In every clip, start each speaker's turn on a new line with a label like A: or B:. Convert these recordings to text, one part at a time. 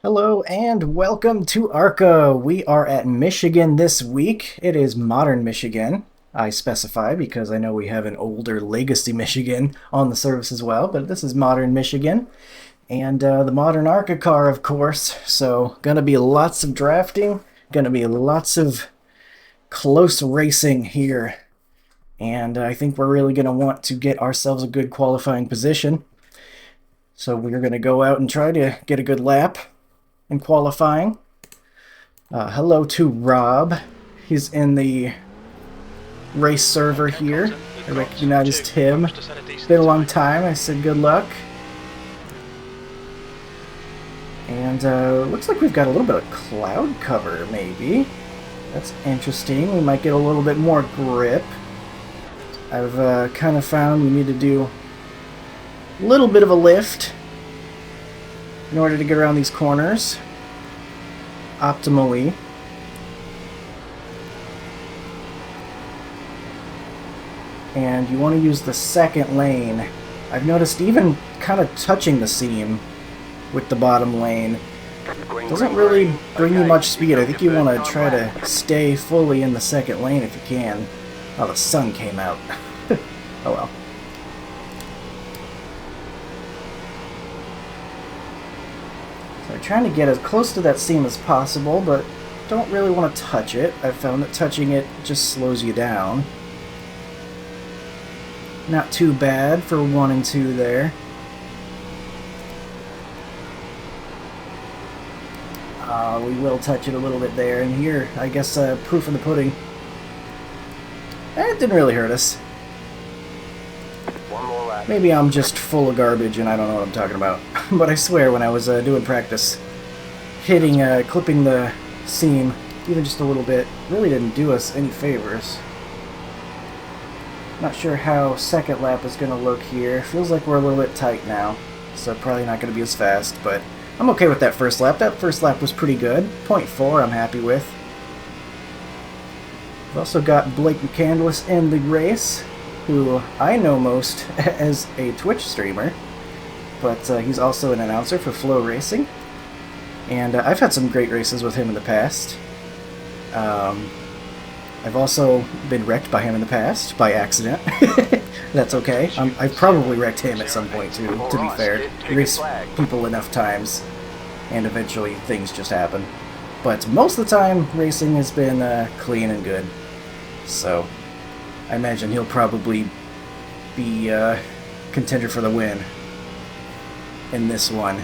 A: Hello and welcome to ARCA. We are at Michigan this week. It is modern Michigan. I specify because I know we have an older Legacy Michigan on the service as well, but this is modern Michigan. And the modern ARCA car, of course. So gonna be lots of drafting, gonna be lots of close racing here. And I think we're really gonna want to get ourselves a good qualifying position. So we're gonna go out and try to get a good lap in qualifying. Hello to Rob. He's in the race server here. I recognized him. It's been a long time. I said good luck. And looks like we've got a little bit of cloud cover, maybe. That's interesting. We might get a little bit more grip. I've kind of found we need to do a little bit of a lift in order to get around these corners optimally. And you want to use the second lane. I've noticed even kind of touching the seam with the bottom lane doesn't really bring you much speed. I think you want to try to stay fully in the second lane if you can. Oh, the sun came out. Oh well. So I'm trying to get as close to that seam as possible, but don't really want to touch it. I've found that touching it just slows you down. Not too bad for 1 and 2 there. We will touch it a little bit there, and here, I guess, proof of the pudding. It didn't really hurt us. Maybe I'm just full of garbage and I don't know what I'm talking about. But I swear when I was doing practice, clipping the seam, even just a little bit, really didn't do us any favors. Not sure how second lap is going to look here. Feels like we're a little bit tight now, so probably not going to be as fast, but I'm okay with that first lap. That first lap was pretty good. 0.4 I'm happy with. We've also got Blake McCandless in the race, who I know most as a Twitch streamer, but he's also an announcer for Flow Racing, and I've had some great races with him in the past. I've also been wrecked by him in the past, by accident. That's okay. I've probably wrecked him at some point too, to be fair. I race people enough times, and eventually things just happen. But most of the time, racing has been clean and good. So I imagine he'll probably be contender for the win in this one.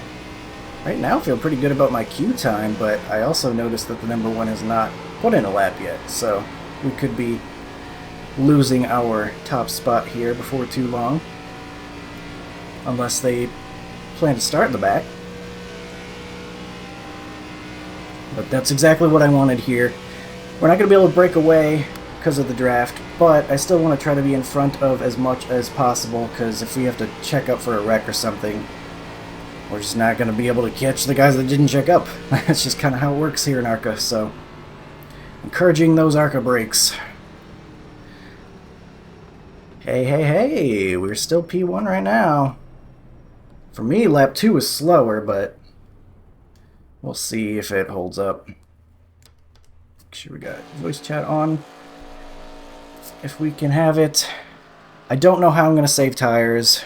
A: Right now I feel pretty good about my queue time, but I also noticed that the number 1 has not put in a lap yet, so we could be losing our top spot here before too long. Unless they plan to start in the back. But that's exactly what I wanted here. We're not going to be able to break away because of the draft, but I still want to try to be in front of as much as possible, because if we have to check up for a wreck or something, we're just not going to be able to catch the guys that didn't check up. That's just kind of how it works here in ARCA, so encouraging those ARCA breaks. Hey, we're still P1 right now. For me, lap 2 was slower, but we'll see if it holds up. Make sure we got voice chat on. If we can have it. I don't know how I'm going to save tires.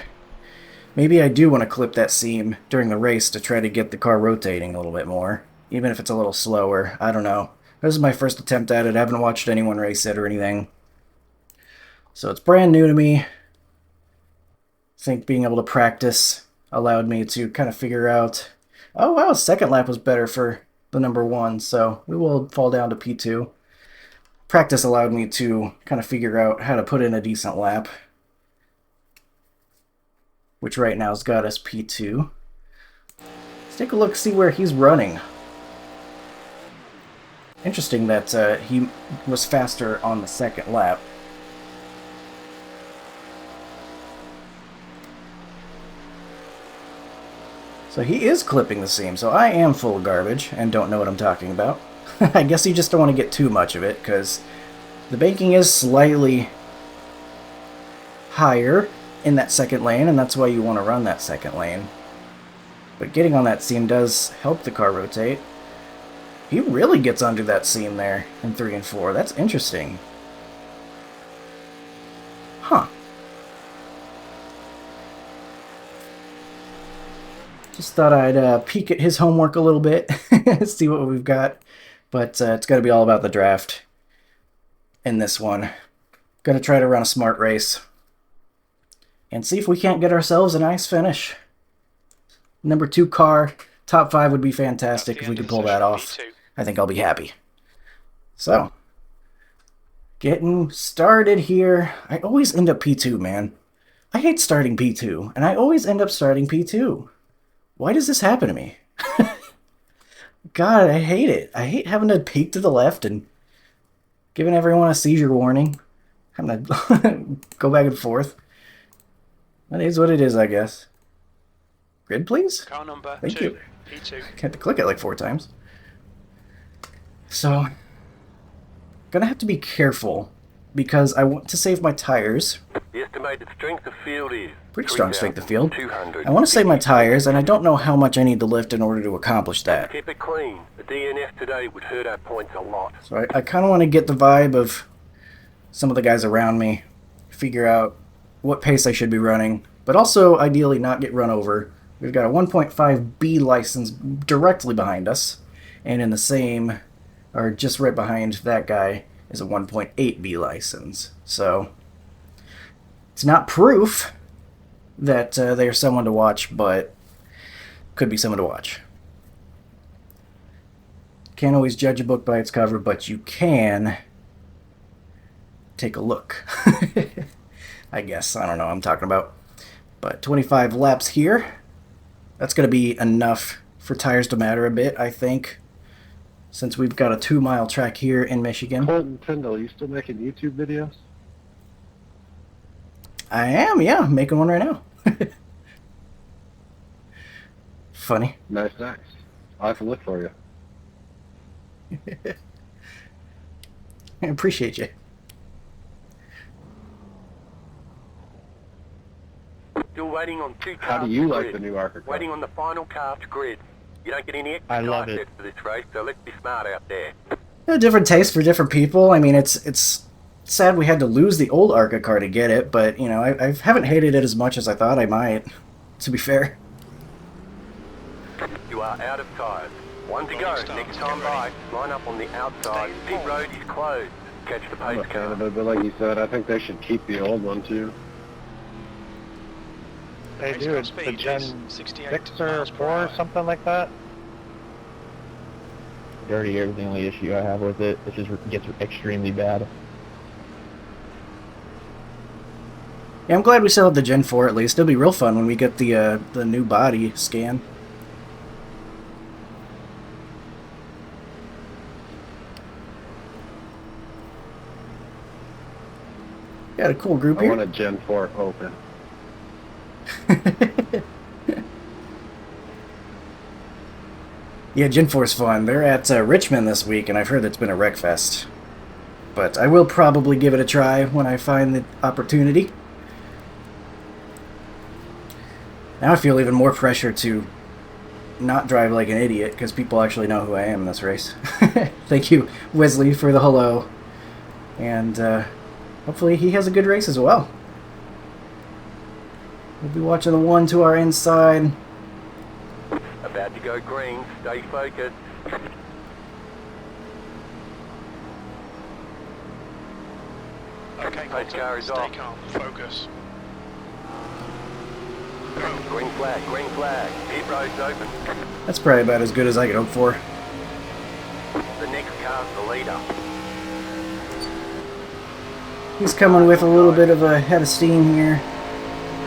A: Maybe I do want to clip that seam during the race to try to get the car rotating a little bit more, even if it's a little slower. I don't know. This is my first attempt at it. I haven't watched anyone race it or anything. So it's brand new to me. I think being able to practice allowed me to kind of figure out... Oh wow, second lap was better for the number 1, so we will fall down to P2. Practice allowed me to kind of figure out how to put in a decent lap, which right now has got us P2. Let's take a look, see where he's running. Interesting that he was faster on the second lap. So he is clipping the seam, so I am full of garbage and don't know what I'm talking about. I guess you just don't want to get too much of it, because the banking is slightly higher in that second lane, and that's why you want to run that second lane. But getting on that seam does help the car rotate. He really gets under that seam there in 3 and 4. That's interesting. Huh. Just thought I'd peek at his homework a little bit, see what we've got. But it's got to be all about the draft in this one. Gonna try to run a smart race and see if we can't get ourselves a nice finish. Number 2 car, top 5 would be fantastic if we could pull that off. I think I'll be happy. So, getting started here. I always end up P2, man. I hate starting P2, and I always end up starting P2. Why does this happen to me? God, I hate it. I hate having to peek to the left and giving everyone a seizure warning. Having to go back and forth. That is what it is, I guess. Grid, please?
B: Car number
A: Thank
B: 2,
A: you.
B: P2.
A: I had to click it like 4 times. So, gonna have to be careful because I want to save my tires.
C: The estimated strength of field is
A: Pretty strong strength of field.
C: 3,200.
A: I want to save my tires, and I don't know how much I need to lift in order to accomplish that.
C: Keep it clean. The DNF today would hurt our points a lot.
A: So I kind of want to get the vibe of some of the guys around me, figure out what pace I should be running, but also ideally not get run over. We've got a 1.5B license directly behind us, and in the same, or just right behind that guy, is a 1.8B license. So it's not proof that they are someone to watch, but could be someone to watch. Can't always judge a book by its cover, but you can take a look. I guess. I don't know what I'm talking about. But 25 laps here. That's going to be enough for tires to matter a bit, I think, since we've got a 2-mile track here in Michigan.
D: Colton Tyndall, you still making YouTube videos?
A: I am, yeah. Making one right now. Funny.
D: Nice. I'll have to look for you.
A: I appreciate you.
C: Still waiting on 2 cars.
D: How do you
C: to
D: like
C: grid.
D: the new ARCA car?
C: Waiting on the final car to grid. You don't get any extra
E: I love
C: car
E: it.
C: sets for this race, so let's be smart out there.
A: Different taste for different people. I mean, it's sad we had to lose the old ARCA car to get it, but, you know, I haven't hated it as much as I thought I might, to be fair.
C: You are out of tyres. 1 to go. Next time by, line up on the outside. Pit road is closed. Catch the
D: I'm a
C: pace
D: fan
C: car.
D: of it, but like you said, I think they should keep the old one too.
E: They do. It's the Gen 6 or 4 or something like that.
F: Dirty air is the only issue I have with it. It just gets extremely bad.
A: Yeah, I'm glad we still have the Gen 4 at least. It'll be real fun when we get the new body scan. Got a cool group
D: I
A: here.
D: want a Gen 4 open.
A: Yeah, Gen 4's fun. They're at Richmond this week, and I've heard it's been a wreck fest. But I will probably give it a try when I find the opportunity. Now I feel even more pressure to not drive like an idiot, because people actually know who I am in this race. Thank you, Wesley, for the hello. And hopefully he has a good race as well. We'll be watching the one to our inside.
C: About to go green. Stay focused.
B: Okay,
C: Pace car is
B: stay
C: off.
B: calm, focus.
C: Green flag, green flag. Pit road's open.
A: That's probably about as good as I could hope for.
C: The next car's the leader.
A: He's coming with a little bit of a head of steam here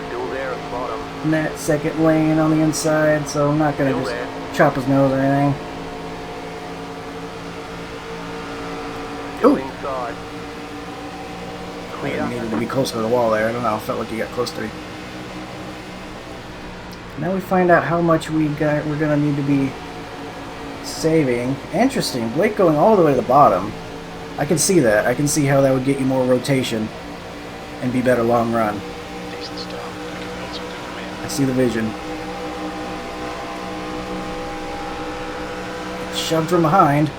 C: Still there at the bottom.
A: in that second lane on the inside, so I'm not going to
C: Still
A: just
C: there.
A: chop his nose or anything.
C: Still
A: Ooh.
C: inside.
A: I needed to be closer to the wall there. I don't know. I felt like he got close to me. Now we find out how much we're gonna need to be saving. Interesting. Blake going all the way to the bottom. I can see that. I can see how that would get you more rotation and be better long run.
B: Decent start. Okay, well, it's all good from here.
A: I see the vision. shoved from behind.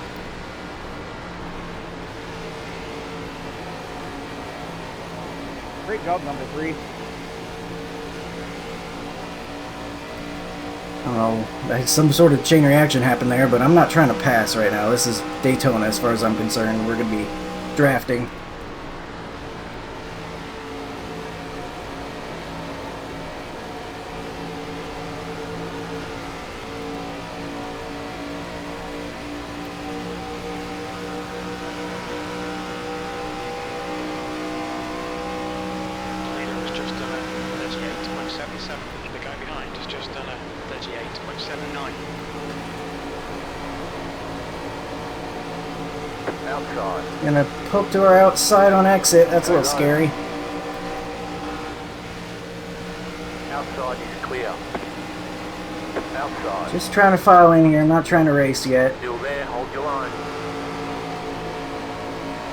F: Great job, number 3.
A: I don't know, some sort of chain reaction happened there, but I'm not trying to pass right now. This is Daytona as far as I'm concerned. We're going to be drafting.
E: The leader has just done a 38.77. The guy behind has just done a 38.79.
C: Outside.
A: Gonna poke to our outside on exit. That's a little scary.
C: Outside is clear. Outside.
A: Just trying to file in here. I'm not trying to race yet.
C: Still there, hold your line.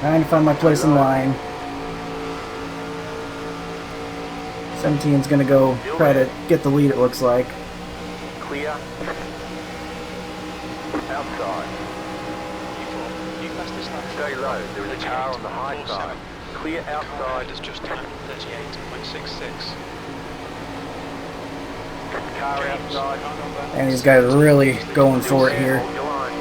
A: Trying to find my place in line. 17's gonna go try to get the lead, it looks like.
C: Clear. Outside.
E: You passed this lap.
C: Stay low, there is a car on the high
E: 38.47.
C: side. Clear
E: Car ahead
C: outside.
E: has just done 38.66.
C: Car outside.
A: And these guys are really going
C: Still
A: for it
C: there,
A: here.
C: hold your line.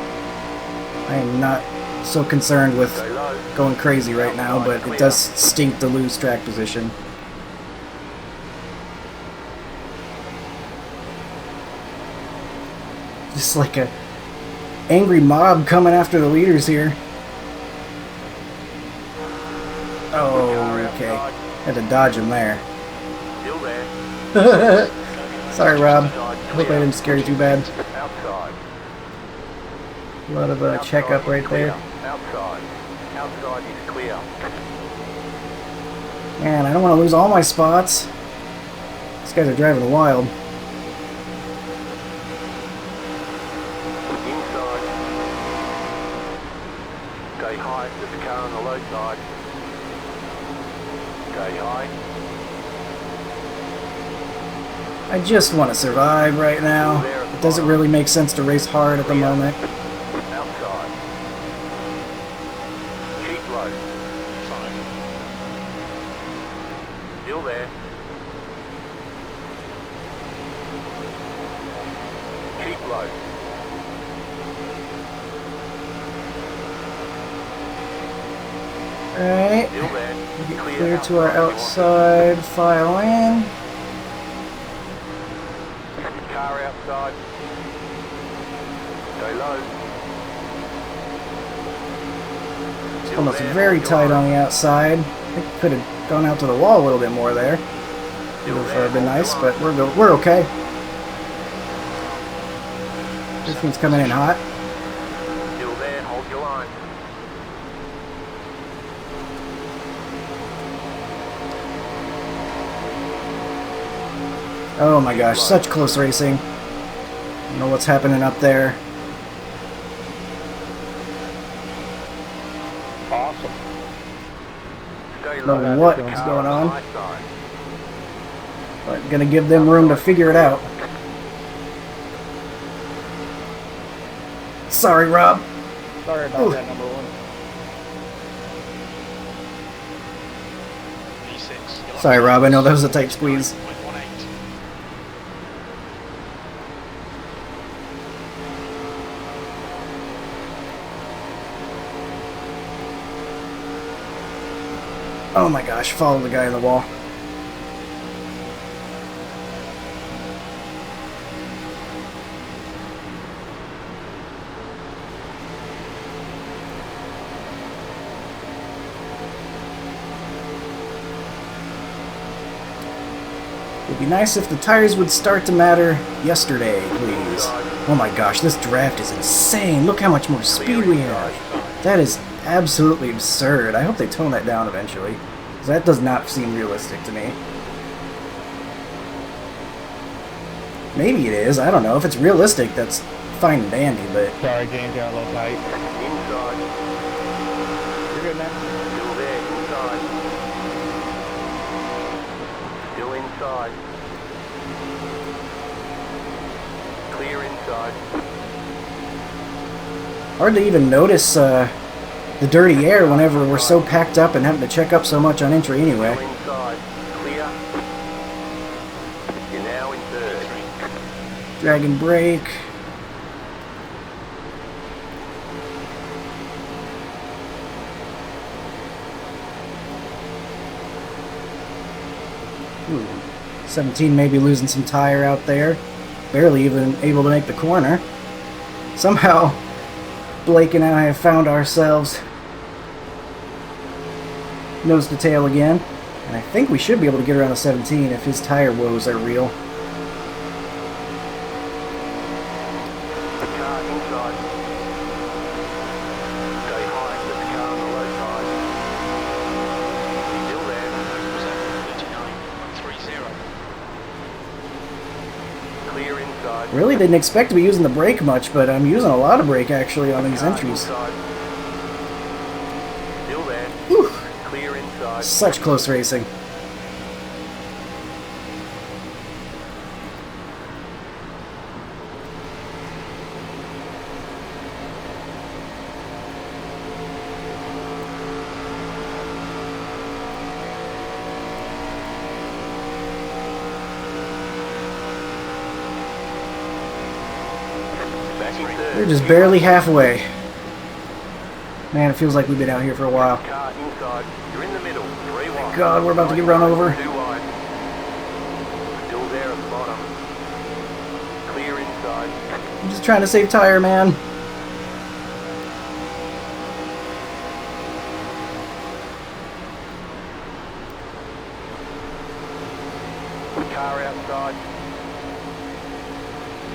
A: I am not so concerned with
C: Stay low.
A: going crazy right now, but it does stink to lose track position. Just like a angry mob coming after the leaders here. Oh, okay. Had to dodge him there.
C: Still there.
A: Sorry, Rob. Hope I didn't scare you too bad.
C: Outside.
A: A lot of checkup right there.
C: Outside. Outside is clear.
A: Man, I don't want to lose all my spots. These guys are driving wild.
C: Inside. Stay high, there's a car on the low side. Stay high.
A: I just want to survive right now. It doesn't really make sense to race hard at the moment.
C: Outside. Keep low.
E: Fine.
C: Still there. Keep low.
A: Alright.
C: Still there.
A: Get clear to our outside, file in.
C: Car outside. Stay low.
A: It's almost very tight on the outside. I think could have gone out to the wall a little bit more there. Would have been nice, but we're okay. This one's coming in hot.
C: Still there, hold your line.
A: Oh my gosh, such close racing. I don't know what's happening up there.
D: Awesome.
C: Stay
A: Don't know
C: low.
A: what
C: There's a
A: is
C: car
A: going
C: the
A: on.
C: high side.
A: But gonna give them room to figure it out. Sorry, Rob.
F: Sorry about
A: Ooh.
F: that, number 1.
E: V6.
A: Sorry, Rob. I know that was a tight squeeze.
E: 9.18.
A: Oh my gosh, follow the guy in the wall. It'd be nice if the tires would start to matter yesterday, please. Oh my gosh, this draft is insane. Look how much more speed we have. That is absolutely absurd. I hope they tone that down eventually, 'cause that does not seem realistic to me. Maybe it is. I don't know. If it's realistic, that's fine and dandy, but
F: Sorry, James, you're a little tight.
C: Inside.
F: You're good, man.
C: Still there, inside. Still inside. Clear inside.
A: Hard to even notice the dirty air whenever we're so packed up and having to check up so much on entry anyway.
C: Still inside. Clear. You're now in third.
A: Dragon brake. Ooh, 17 maybe losing some tire out there. Barely even able to make the corner. Somehow, Blake and I have found ourselves nose to tail again. And I think we should be able to get around the 17 if his tire woes are real.
C: The car inside. Stay high. Get the car on the low side. Still there.
E: 39.30.
C: Clear inside.
A: Really didn't expect to be using the brake much, but I'm using a lot of brake actually on these
C: Car
A: entries.
C: inside. Still there.
A: Whew,
C: Clear inside.
A: such close racing.
C: Back in third.
A: We're just barely halfway. Man, it feels like we've been out here for a while.
C: Car inside. You're in the middle. 3 wide.
A: God, we're about to get run over.
C: 2 wide. Still there at the bottom. Clear inside.
A: I'm just trying to save tire, man.
C: Car outside.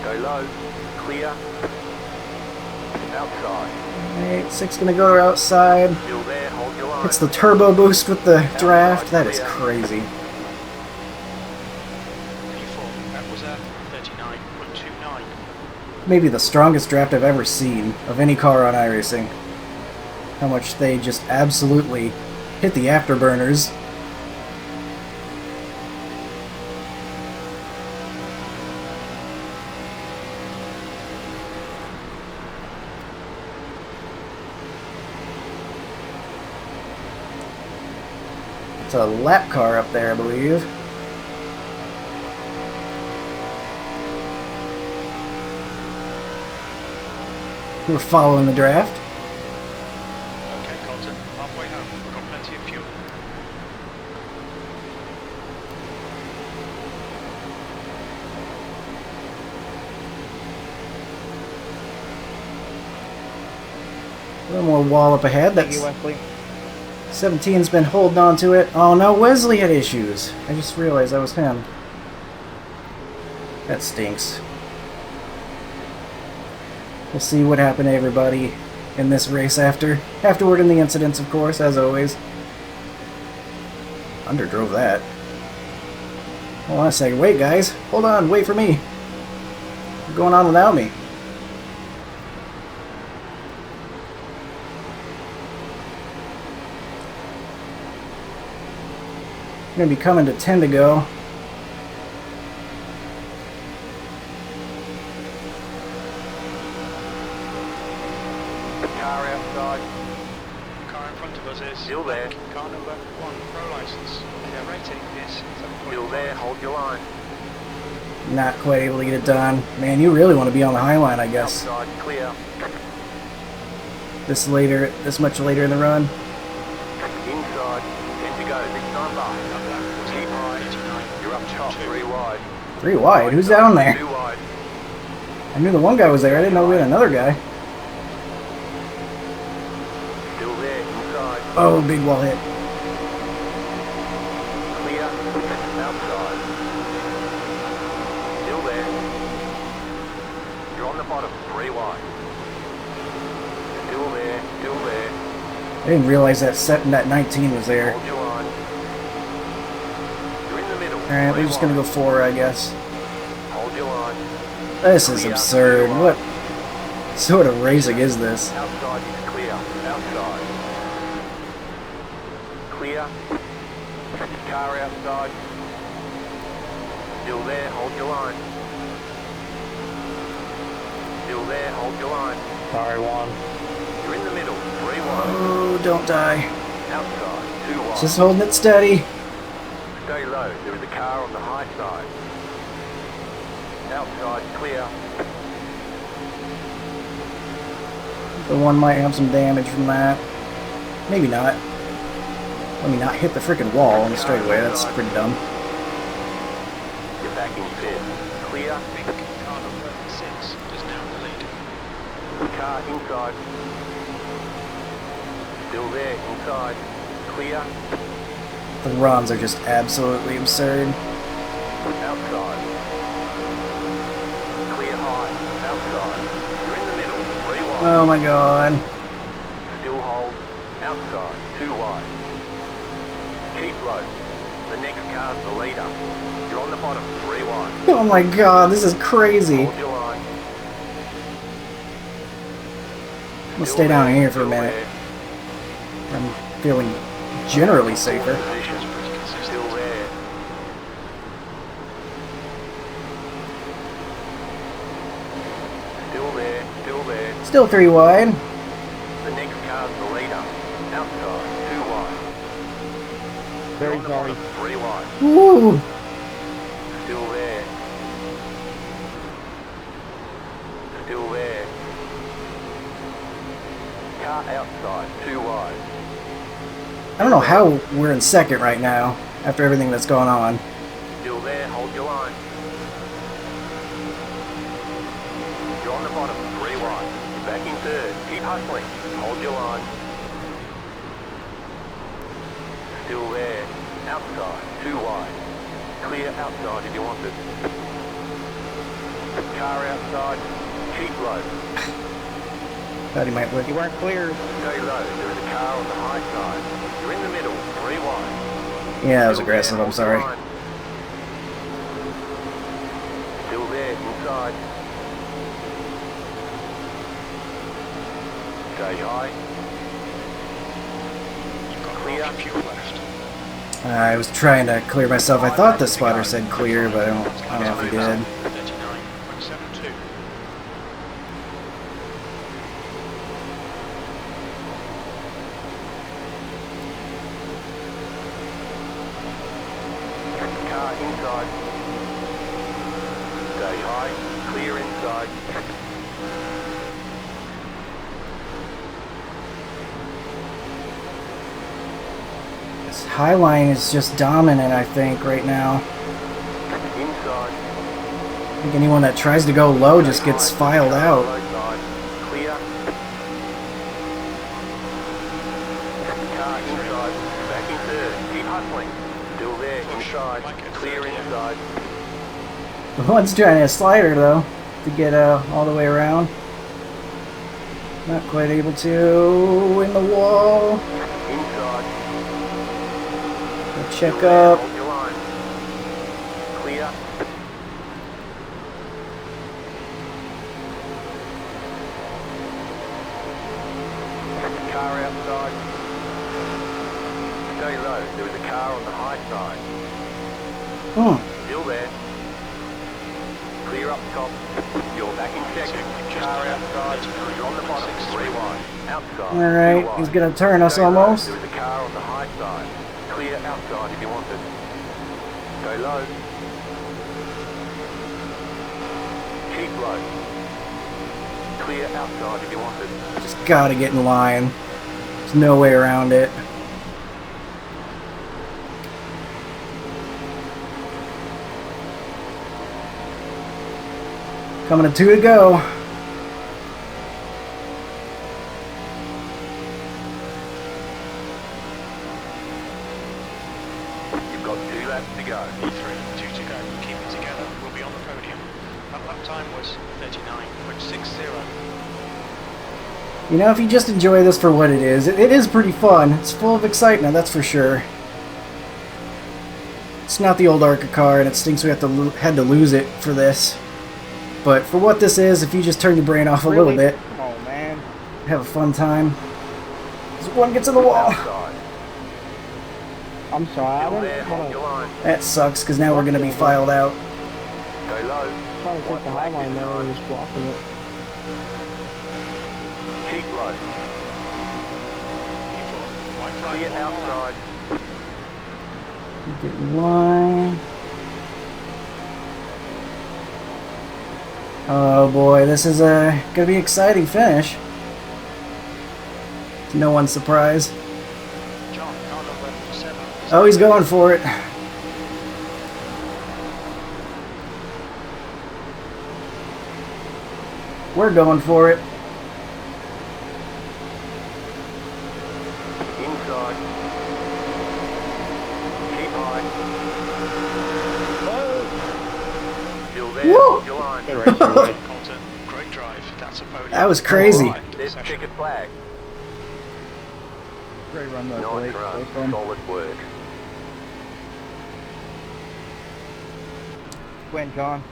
C: Go low. Clear. Outside.
A: Alright, 6 gonna go outside.
C: Still there. Hold your line.
A: It's the turbo boost with the draft. That is crazy.
E: P4, that was a 39.29.
A: Maybe the strongest draft I've ever seen of any car on iRacing. How much they just absolutely hit the afterburners. It's a lap car up there, I believe. We're following the draft.
E: Okay, Colton, halfway home. We've got plenty of fuel.
A: A little more wall up ahead.
F: Thank you,
A: That's
F: Wesley.
A: 17's been holding on to it. Oh no, Wesley had issues. I just realized that was him. That stinks. We'll see what happened to everybody in this race afterward in the incidents, of course, as always. Underdrove that. Hold on a second. Wait, guys. Hold on. Wait for me. You're going on without me. I'm going to be coming to 10 to go.
C: Car outside.
E: Car in front of us is
C: Still there.
E: car number 1, pro license. Their rating is 7.5.
C: Still there. Hold your line.
A: Not quite able to get it done. Man, you really want to be on the high line, I guess.
C: Outside. Clear.
A: This much later in the run.
C: Inside. 10 to go. Next time by. Keep high. You're up top. 3 wide.
A: 3 wide? Who's down there?
C: 2 wide.
A: I knew the one guy was there. I didn't know we had another guy.
C: Still there. Inside.
A: Oh, big wall hit.
C: Clear. Outside. Still there. You're on the bottom. 3 wide. Still there. Still there.
A: I didn't realize that 19 was there.
C: Hold your line. You're in the middle.
A: Alright, we're just gonna go 4, I guess.
C: Hold your line.
A: This is absurd. What sort of racing is this?
C: Outside is clear. Outside. Clear. Car outside. Still there. Hold your line. Still there. Hold your line.
F: Sorry, Juan.
C: You're in the middle, 3 wide.
A: Oh, don't die.
C: Outside, 2 wide.
A: Just holding it steady.
C: Stay low, there is a car on the high side. Outside, clear.
A: The one might have some damage from that. Maybe not. Let me not hit the freaking wall on the straightaway. That's pretty dumb.
C: You're back in 5th. Clear.
E: Big car number 6 is now in the lead.
C: Car inside. Still there, inside. Clear.
A: The runs are just absolutely absurd.
C: Outside. Clear high. Outside. You're in the middle, 3 wide.
A: Oh my god.
C: Still hold. Outside, 2 wide. Keep low. The next car's the leader. You're on the bottom, 3 wide.
A: Oh my god, this is crazy.
C: Hold your line.
A: We'll stay down here for a minute. I'm feeling generally safer.
C: Position. Still there. Still there. Still there.
A: Still 3 wide.
C: The next car's the leader. Outside, 2 wide.
F: Very
C: On the
F: sorry.
C: bottom, 3 wide.
A: Woo!
C: Still there. Still there. Car outside, 2 wide.
A: I don't know how we're in second right now, after everything that's going on.
C: Still there, hold your line. You're on the bottom, 3 wide. You're back in 3rd. Keep hustling. Hold your line. Still there. Outside, 2 wide. Clear outside if you want it. Car outside. Keep low.
A: Thought he might win.
F: You weren't clear.
C: Stay low. There is a car on the high side. You're in the middle, 3 wide.
A: Yeah, that was
C: Still
A: aggressive,
C: there,
A: I'm
C: hold
A: sorry.
C: your line. Still there, inside. Stay high.
E: You've got
C: Clear.
E: half your fuel left.
A: I was trying to clear myself. I thought the spotter said clear, but I don't know if he did.
E: 39.72.
C: Car inside. Stay high. Clear inside.
A: This high line is just dominant, I think, right now.
C: Inside.
A: I think anyone that tries to go low just gets filed out.
C: Low side. Clear. Car inside. Back in 3rd. Keep hustling. Still there. Inside. Clear inside.
A: The one's trying to slider, though, to get all the way around. Not quite able to. In the wall.
C: Inside.
A: Check
C: Still there,
A: up.
C: hold your line. Clear. Car outside. Stay low. There is a car on the high side. Still there. Clear up top. You're back in second. Car outside. You're on the bottom. 3 wide. Outside. 2
A: Alright,
C: wide.
A: he's gonna turn us
C: Stay low.
A: almost.
C: There is a car on the high side. Clear outside if you want it. Stay low. Keep low. Clear outside if you want it.
A: Just gotta get in line. There's no way around it. Coming to 2 to go.
C: You've got 2 laps to go.
E: E3, 2 to go. Keep it together. We'll be on the podium. That lap time was 39.60.
A: You know, if you just enjoy this for what it is pretty fun. It's full of excitement, that's for sure. It's not the old ARCA car, and it stinks we had to lose it for this. But for what this is, if you just turn your brain off a little bit,
F: Oh, man.
A: have a fun time. This one gets in the wall.
C: Outside.
F: I'm sorry. I
C: Still there.
F: didn't
C: Hold
F: want
C: your line.
A: That sucks, because now we're going to be filed out.
C: Stay low.
F: to take the high line there and just blocking it.
C: outside.
E: White flag,
C: Clear
E: one more lap.
C: outside.
A: Get one. Oh boy, this is gonna be an exciting finish. To no one's surprise.
E: John, car number 7.
A: Oh, he's going for it. We're going for it.
C: Inside. Keep high. Still there.
A: Woo!
C: Your line.
D: Good race, everybody.
E: Colton, great drive. That's a podium.
A: That was crazy.
E: Right,
C: There's
E: session.
C: checkered flag.
F: Great run, though,
C: Nice
F: Blake.
C: run.
F: Nice run.
C: Solid work.
F: Win, John.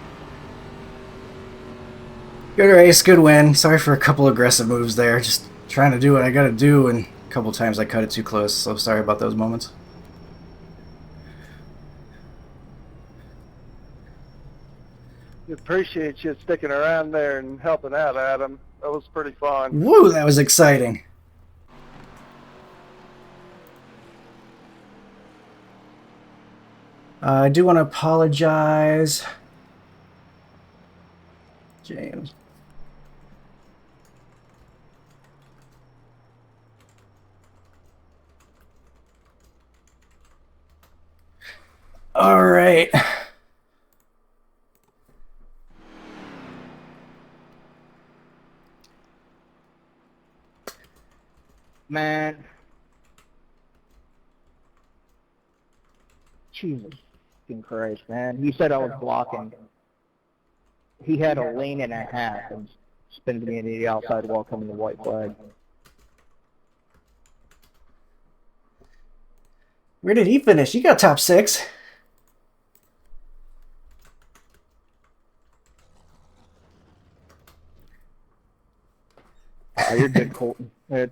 A: Good race, good win. Sorry for a couple aggressive moves there. Just trying to do what I gotta do, and a couple times I cut it too close, so sorry about those moments.
B: We appreciate you sticking around there and helping out, Adam. That was pretty fun.
A: Woo, that was exciting. I do want to apologize, James. All right.
F: Man. Jesus fucking Christ, man. He said I was blocking. He had a lane and a half and spins me into the outside wall coming to white flag.
A: Where did he finish? He got top 6.
F: Oh, you're good, Colton. It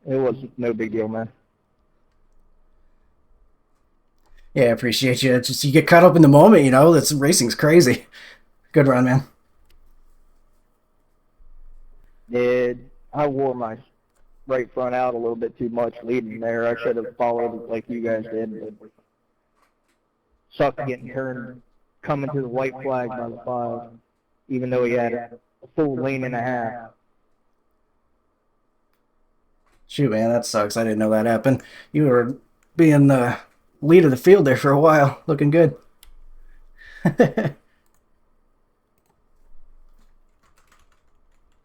F: was no big deal, man.
A: Yeah, I appreciate you. It's just you get caught up in the moment, you know. That's racing's crazy. Good run, man.
F: I wore my right front out a little bit too much leading there. I should have followed like you guys did. But sucked getting turned, coming to the white flag by the 5, even though he had a full lane and a half.
A: Shoot, man, that sucks. I didn't know that happened. You were being the lead of the field there for a while. Looking good.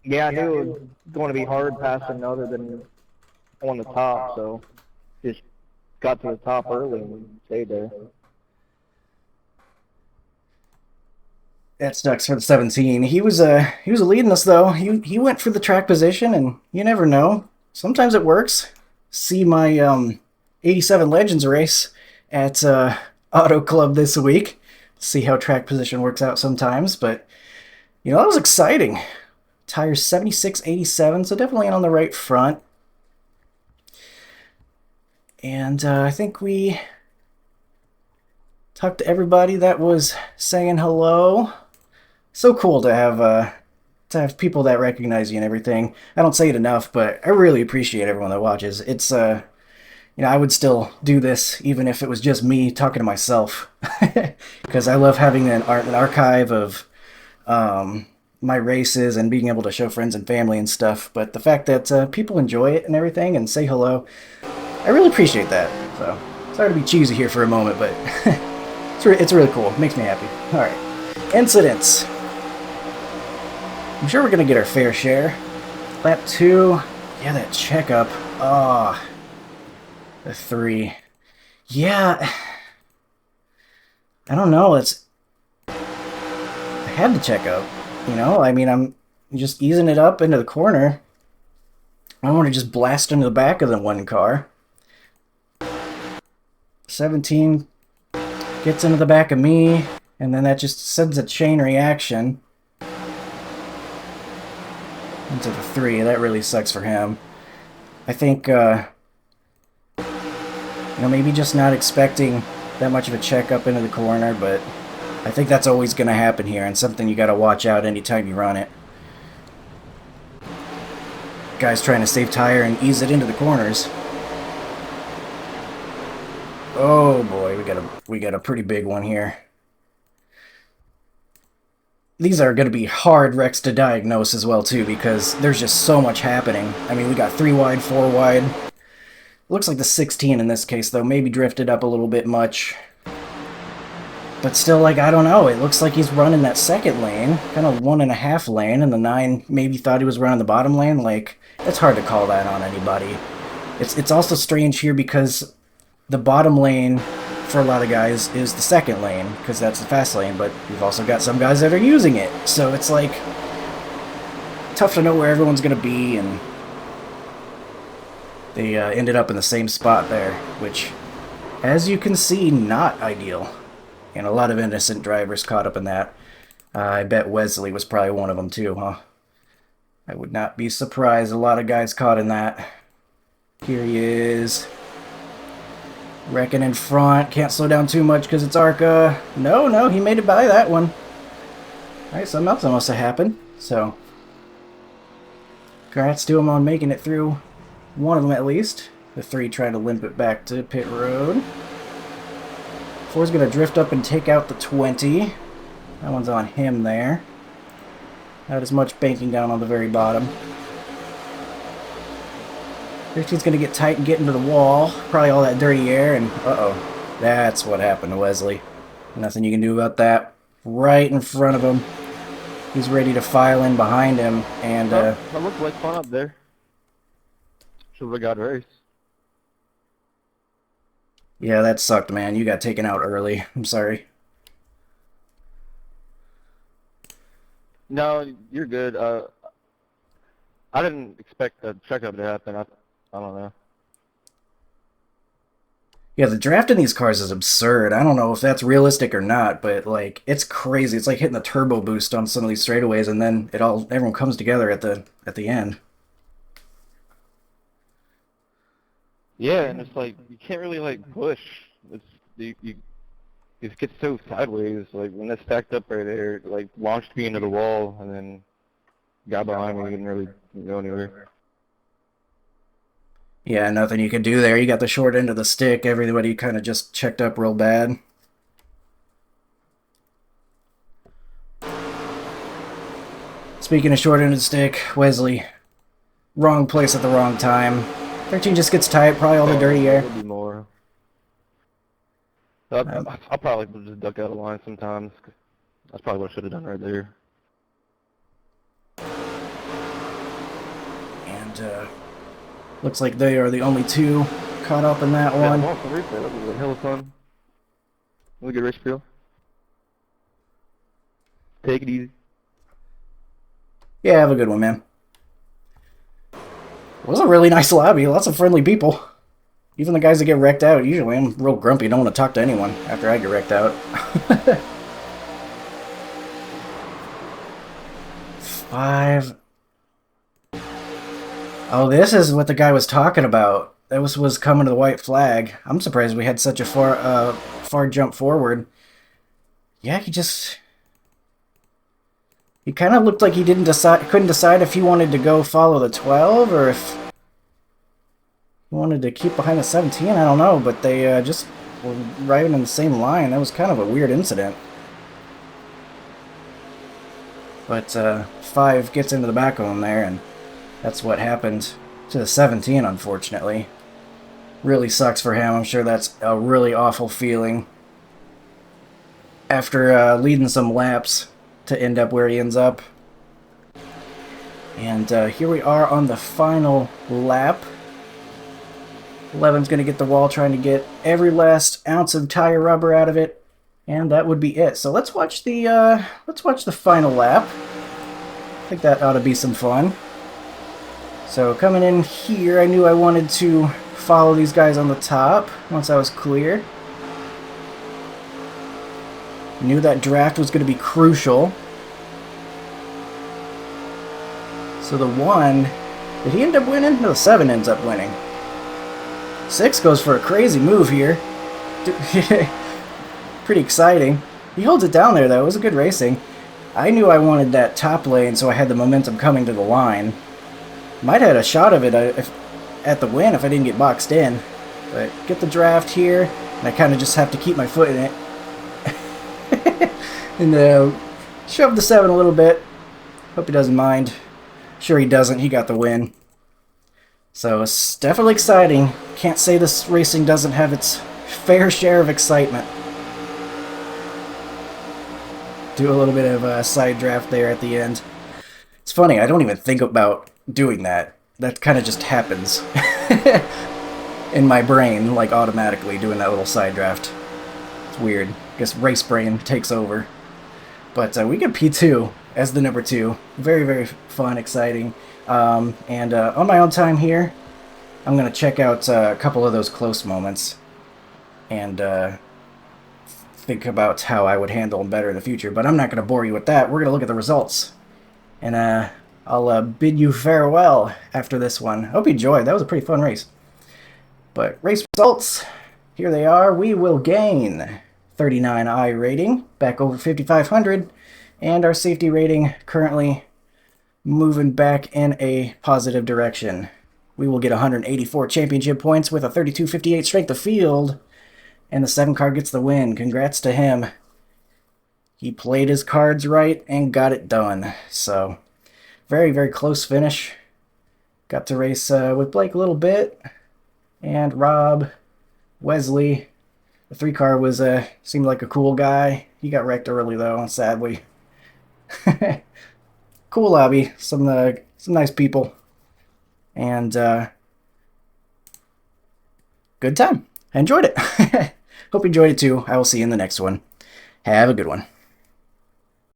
F: Yeah, I knew it was going to be hard passing other than on the top, so just got to the top early and stayed there.
A: That sucks for the 17. He was leading us though. He went for the track position, and you never know. Sometimes it works. See my 87 Legends race at Auto Club this week. See how track position works out sometimes, but you know, that was exciting. Tires 76, 87, so definitely on the right front. And I think we talked to everybody that was saying hello. So cool to have people that recognize you and everything. I don't say it enough, but I really appreciate everyone that watches. It's you know, I would still do this even if it was just me talking to myself, because I love having an archive of my races and being able to show friends and family and stuff. But the fact that people enjoy it and everything and say hello, I really appreciate that. So sorry to be cheesy here for a moment, but it's really cool. It makes me happy. All right, incidents. I'm sure we're gonna get our fair share. Lap 2, yeah, that checkup. Oh, the 3. Yeah, I don't know. I had to check up. You know, I mean, I'm just easing it up into the corner. I don't want to just blast into the back of the one car. 17 gets into the back of me, and then that just sends a chain reaction into the 3. That really sucks for him. I think, you know, maybe just not expecting that much of a check up into the corner, but I think that's always going to happen here, and something you got to watch out anytime you run it. Guy's trying to save tire and ease it into the corners. Oh boy, we got a pretty big one here. These are going to be hard wrecks to diagnose as well too, because there's just so much happening. I mean, we got 3 wide, 4 wide. Looks like the 16 in this case though, maybe drifted up a little bit much. But still, like, I don't know, it looks like he's running that second lane, kind of 1.5 lane, and the 9 maybe thought he was running the bottom lane. Like, it's hard to call that on anybody. It's also strange here because the bottom lane for a lot of guys is the second lane, because that's the fast lane, but we've also got some guys that are using it. So it's like, tough to know where everyone's going to be, and they ended up in the same spot there, which, as you can see, not ideal. And a lot of innocent drivers caught up in that. I bet Wesley was probably one of them too, huh? I would not be surprised. A lot of guys caught in that. Here he is. Wrecking in front. Can't slow down too much because it's ARCA. No, he made it by that one. Alright, something else must have happened. So, congrats to him on making it through one of them at least. The 3 trying to limp it back to pit road. 4's going to drift up and take out the 20. That one's on him there. Not as much banking down on the very bottom. 13's going to get tight and get into the wall. Probably all that dirty air, and uh-oh. That's what happened to Wesley. Nothing you can do about that. Right in front of him. He's ready to file in behind him, and
F: that looks like fun up there. Should have got a race.
A: yeah, that sucked, man. You got taken out early. I'm sorry.
F: No, you're good. I didn't expect the checkup to happen. I don't know.
A: Yeah, the draft in these cars is absurd. I don't know if that's realistic or not, but like it's crazy. It's like hitting the turbo boost on some of these straightaways, and then everyone comes together at the end.
F: Yeah, and it's like you can't really like push. It's you it gets so sideways. Like when it's stacked up right there, it, like launched me into the wall, and then got behind me, didn't really go anywhere.
A: Yeah, nothing you can do there. You got the short end of the stick. Everybody kind of just checked up real bad. Speaking of short end of the stick, Wesley, wrong place at the wrong time. 13 just gets tight, probably all the dirty air.
F: There'll be more. I'll probably just duck out of line sometimes. That's probably what I should have done right there.
A: And looks like they are the only 2 caught up in that one.
F: Yeah, awesome replay. That was a hell of fun. Really good race feel. Take it easy.
A: Yeah, have a good one, man. It was a really nice lobby. Lots of friendly people. Even the guys that get wrecked out. Usually I'm real grumpy. Don't want to talk to anyone after I get wrecked out. 5. Oh, this is what the guy was talking about. That was coming to the white flag. I'm surprised we had such a far jump forward. Yeah, he kind of looked like he couldn't decide if he wanted to go follow the 12 or if he wanted to keep behind the 17. I don't know, but they just were riding in the same line. That was kind of a weird incident. But 5 gets into the back of him there, and that's what happened to the 17, unfortunately. Really sucks for him. I'm sure that's a really awful feeling after leading some laps to end up where he ends up. And here we are on the final lap. 11's going to get the wall, trying to get every last ounce of tire rubber out of it, and that would be it. So let's watch the final lap. I think that ought to be some fun. So coming in here, I knew I wanted to follow these guys on the top once I was clear. Knew that draft was going to be crucial. So the 1, did he end up winning? No, the 7 ends up winning. 6 goes for a crazy move here. Pretty exciting. He holds it down there though. It was a good racing. I knew I wanted that top lane, so I had the momentum coming to the line. Might have had a shot of it at the win if I didn't get boxed in. But get the draft here, and I kind of just have to keep my foot in it. And shove the 7 a little bit. Hope he doesn't mind. Sure he doesn't, he got the win. So it's definitely exciting. Can't say this racing doesn't have its fair share of excitement. Do a little bit of a side draft there at the end. It's funny, I don't even think about doing that. That kind of just happens in my brain, like automatically doing that little side draft. It's weird. I guess race brain takes over. But we get P2 as the number 2. Very, very fun, exciting. And on my own time here, I'm going to check out a couple of those close moments and think about how I would handle them better in the future. But I'm not going to bore you with that. We're going to look at the results. And I'll bid you farewell after this one. Hope you enjoyed. That was a pretty fun race. But race results, here they are. We will gain 39 I rating, back over 5,500. And our safety rating currently moving back in a positive direction. We will get 184 championship points with a 32.58 strength of field. And the 7 car gets the win. Congrats to him. He played his cards right and got it done. So, very, very close finish. Got to race with Blake a little bit. And Rob, Wesley. The 3 car was seemed like a cool guy. He got wrecked early though, sadly. Cool lobby. Some nice people. And good time. I enjoyed it. Hope you enjoyed it too. I will see you in the next one. Have a good one.